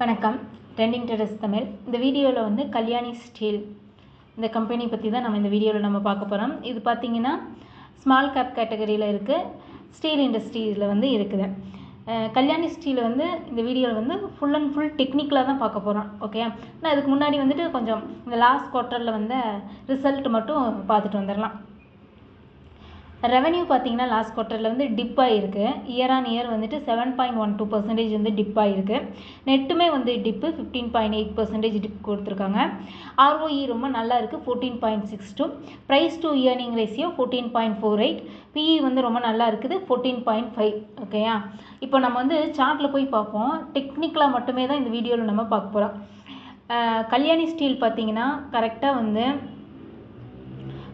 வணக்கம். Trending traders Tamil. இந்த வீடியோவில் வந்து கல்யாணி ஸ்டீல் இந்த கம்பெனி பற்றி தான் நம்ம இந்த வீடியோவில் நம்ம பார்க்க போகிறோம். இது பார்த்திங்கன்னா ஸ்மால் கேப் கேட்டகரியில் இருக்குது, ஸ்டீல் இண்டஸ்ட்ரியில் வந்து இருக்குது. கல்யாணி ஸ்டீல் வந்து இந்த வீடியோவில் வந்து ஃபுல் அண்ட் ஃபுல் டெக்னிக்கலாக தான் பார்க்க போகிறோம். ஓகே, நான் இதுக்கு முன்னாடி வந்துட்டு கொஞ்சம் இந்த லாஸ்ட் குவார்ட்டரில் வந்து ரிசல்ட் மட்டும் பார்த்துட்டு வந்துடலாம். ரெவன்யூ பார்த்திங்கன்னா லாஸ்ட் குவார்ட்டரில் வந்து டிப் ஆகிருக்கு. இயர் ஆன் இயர் வந்துட்டு 7.12% வந்து டிப் ஆகிருக்கு. நெட்டுமே வந்து டிப்பு 15.8% டிப் கொடுத்துருக்காங்க. ROE ரொம்ப நல்லா இருக்குது, 14.62. Price to earning ratio 14.48. PE வந்து ரொம்ப நல்லா இருக்குது, 14.5. ஓகேயா, இப்போ நம்ம வந்து சார்ட்டில் போய் பார்ப்போம். டெக்னிக்கலாக மட்டுமே தான் இந்த வீடியோவில் நம்ம பார்க்க போகிறோம். கல்யாணி ஸ்டீல் பார்த்திங்கன்னா கரெக்டாக வந்து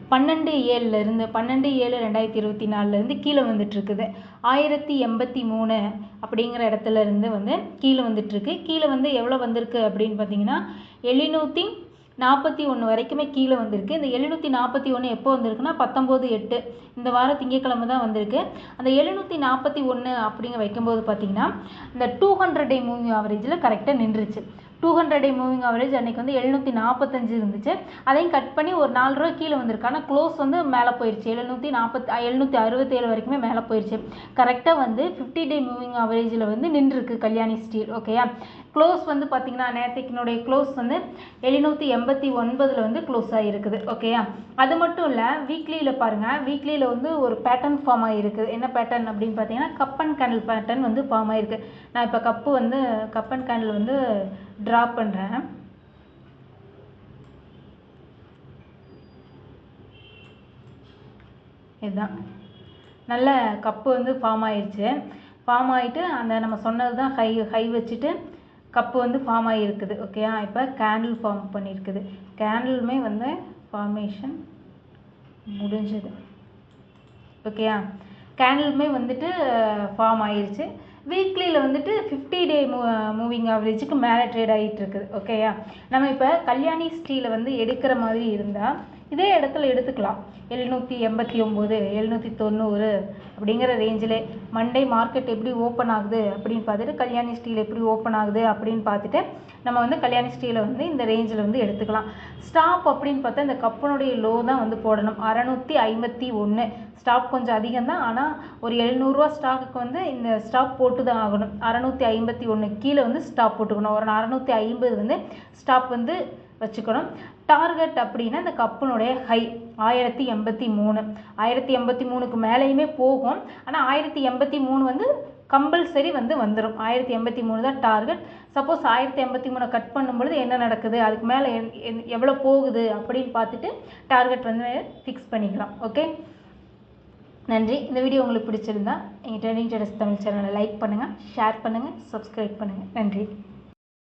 12/7/2024 கீழே வந்துட்டுருக்குது. 1083 அப்படிங்கிற இடத்துல இருந்து வந்து கீழே வந்துட்டுருக்கு. கீழே வந்து எவ்வளோ வந்திருக்கு அப்படின்னு பார்த்தீங்கன்னா 741 வரைக்குமே கீழே வந்திருக்கு. இந்த 741 எப்போ வந்திருக்குன்னா 19/8 இந்த வாரம் திங்கட்கிழமை தான் வந்திருக்கு. அந்த 741 அப்படிங்க வைக்கும்போது பார்த்தீங்கன்னா இந்த 200 டே மூவிங் ஆவரேஜில் கரெக்டாக நின்றுச்சு. 200 டே மூவிங் ஆவரேஜ் அன்றைக்கி வந்து 745 இருந்துச்சு. அதையும் கட் பண்ணி ஒரு 4 ரூபா கீழே வந்திருக்கு. ஆனால் க்ளோஸ் வந்து மேலே போயிடுச்சு, 767 வரைக்குமே மேலே போயிடுச்சு. கரெக்டாக வந்து 50 டே மூவிங் ஆவரேஜில் வந்து நின்றுருக்கு கல்யாணி ஸ்டீல். ஓகேயா, க்ளோஸ் வந்து பார்த்திங்கன்னா நேற்றுக்கினுடைய க்ளோஸ் வந்து 789 வந்து க்ளோஸ் ஆகிருக்குது. ஓகேயா, அது மட்டும் இல்லை, வீக்லியில் பாருங்கள், வீக்லியில் வந்து ஒரு பேட்டர்ன் ஃபார்ம் ஆகிருக்குது. என்ன பேட்டர்ன் அப்படின்னு பார்த்தீங்கன்னா கப் அண்ட் கேண்டில் பேட்டர்ன் வந்து ஃபார்ம் ஆகிருக்கு. நான் இப்போ கப் அண்ட் கேண்டில் வந்து ட்ரா பண்ணுறேன். இதுதான் நல்ல கப்பு வந்து ஃபார்ம் ஆயிடுச்சு. ஃபார்ம் ஆகிட்டு அந்த நம்ம சொன்னது தான் ஹை வச்சுட்டு கப்பு வந்து ஃபார்ம் ஆகிருக்குது. ஓகேயா, இப்போ கேண்டில் ஃபார்ம் பண்ணியிருக்குது. கேண்டிலுமே வந்து ஃபார்மேஷன் முடிஞ்சது. ஓகேயா, கேண்டிலுமே வந்துட்டு ஃபார்ம் ஆகிருச்சு. வீக்லியில் வந்துட்டு 50 டே மூவிங் ஆவரேஜுக்கு மேலே ட்ரேட் ஆகிட்டு இருக்குது. ஓகேயா, நம்ம இப்போ கல்யாணி ஸ்டீலை வந்து எடுக்கிற மாதிரி இருந்தால் இதே இடத்துல எடுத்துக்கலாம். 789 790 அப்படிங்கிற ரேஞ்சில் மண்டே மார்க்கெட் எப்படி ஓப்பன் ஆகுது அப்படின்னு பார்த்துட்டு கல்யாணி ஸ்டீல் எப்படி ஓப்பன் ஆகுது அப்படின்னு பார்த்துட்டு நம்ம வந்து கல்யாணி ஸ்டீலை வந்து இந்த ரேஞ்சில் வந்து எடுத்துக்கலாம். ஸ்டாப் அப்படின்னு பார்த்தா இந்த கப்பனுடைய லோ தான் வந்து போடணும். 651 ஸ்டாப் கொஞ்சம் அதிகம் தான், ஆனால் ஒரு 700 ஸ்டாக்குக்கு வந்து இந்த ஸ்டாப் போட்டு தான் ஆகணும். 651 கீழே வந்து ஸ்டாப் போட்டுக்கணும். ஒரு 650 வந்து ஸ்டாப் வந்து வச்சுக்கணும். டார்கெட் அப்படின்னா இந்த கப்பனுடைய ஹை 1083 மேலேயுமே போகும். ஆனால் 1083 வந்து கம்பல்சரி வந்து வந்துடும். 1083 தான் டார்கெட். சப்போஸ் 1083 கட் பண்ணும்பொழுது என்ன நடக்குது, அதுக்கு மேலே எவ்வளோ போகுது அப்படின்னு பார்த்துட்டு டார்கெட் வந்து ஃபிக்ஸ் பண்ணிக்கலாம். ஓகே, நன்றி. இந்த வீடியோ உங்களுக்கு பிடிச்சிருந்தா எங்கள் ட்ரெண்டிங் ட்ரேடர்ஸ் தமிழ் சேனலை லைக் பண்ணுங்கள், ஷேர் பண்ணுங்கள், சப்ஸ்கிரைப் பண்ணுங்கள். நன்றி.